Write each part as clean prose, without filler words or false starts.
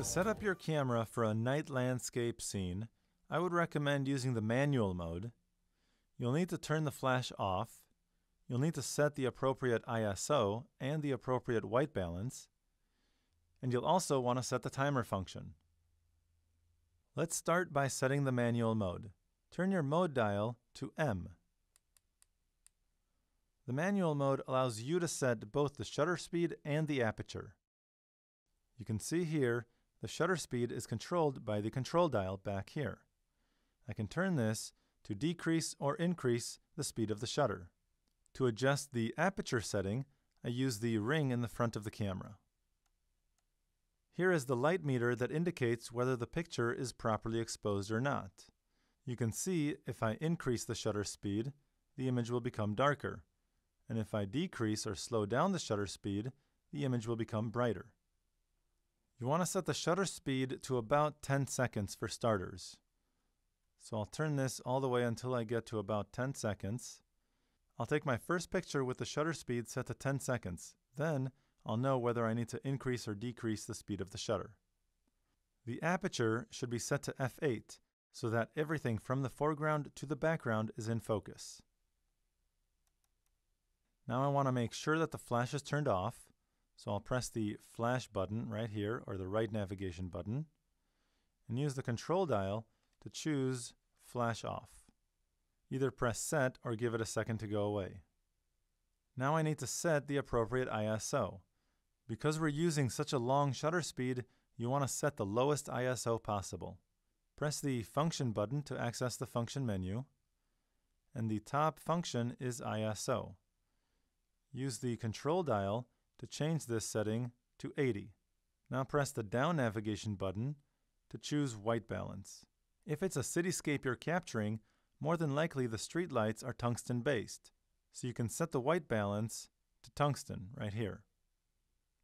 To set up your camera for a night landscape scene, I would recommend using the manual mode. You'll need to turn the flash off. You'll need to set the appropriate ISO and the appropriate white balance. And you'll also want to set the timer function. Let's start by setting the manual mode. Turn your mode dial to M. The manual mode allows you to set both the shutter speed and the aperture. You can see here the shutter speed is controlled by the control dial back here. I can turn this to decrease or increase the speed of the shutter. To adjust the aperture setting, I use the ring in the front of the camera. Here is the light meter that indicates whether the picture is properly exposed or not. You can see if I increase the shutter speed, the image will become darker. And if I decrease or slow down the shutter speed, the image will become brighter. You want to set the shutter speed to about 10 seconds for starters. So I'll turn this all the way until I get to about 10 seconds. I'll take my first picture with the shutter speed set to 10 seconds. Then I'll know whether I need to increase or decrease the speed of the shutter. The aperture should be set to f8 so that everything from the foreground to the background is in focus. Now I want to make sure that the flash is turned off, so I'll press the flash button right here, or the right navigation button, and use the control dial to choose flash off. Either press set or give it a second to go away. Now I need to set the appropriate ISO. Because we're using such a long shutter speed, you want to set the lowest ISO possible. Press the function button to access the function menu, and the top function is ISO. Use the control dial to change this setting to 80. Now press the down navigation button to choose white balance. If it's a cityscape you're capturing, more than likely the street lights are tungsten based, so you can set the white balance to tungsten right here.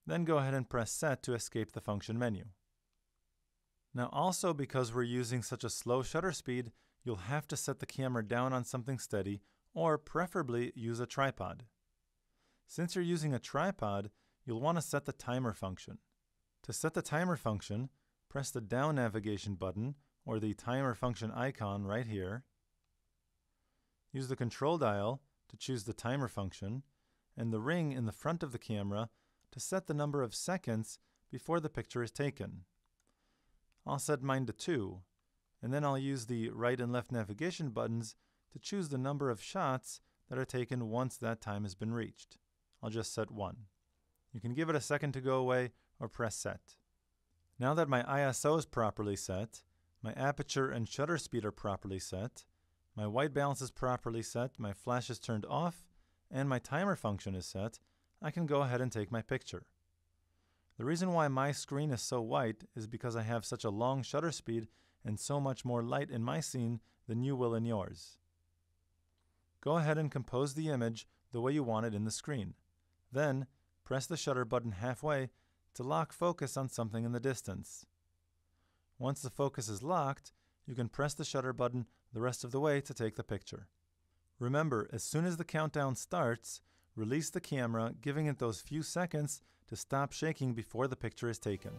Then go ahead and press set to escape the function menu. Now also, because we're using such a slow shutter speed, you'll have to set the camera down on something steady, or preferably use a tripod. Since you're using a tripod, you'll want to set the timer function. To set the timer function, press the down navigation button or the timer function icon right here. Use the control dial to choose the timer function and the ring in the front of the camera to set the number of seconds before the picture is taken. I'll set mine to 2, and then I'll use the right and left navigation buttons to choose the number of shots that are taken once that time has been reached. I'll just set 1. You can give it a second to go away or press set. Now that my ISO is properly set, my aperture and shutter speed are properly set, my white balance is properly set, my flash is turned off, and my timer function is set, I can go ahead and take my picture. The reason why my screen is so white is because I have such a long shutter speed and so much more light in my scene than you will in yours. Go ahead and compose the image the way you want it in the screen. Then, press the shutter button halfway to lock focus on something in the distance. Once the focus is locked, you can press the shutter button the rest of the way to take the picture. Remember, as soon as the countdown starts, release the camera, giving it those few seconds to stop shaking before the picture is taken.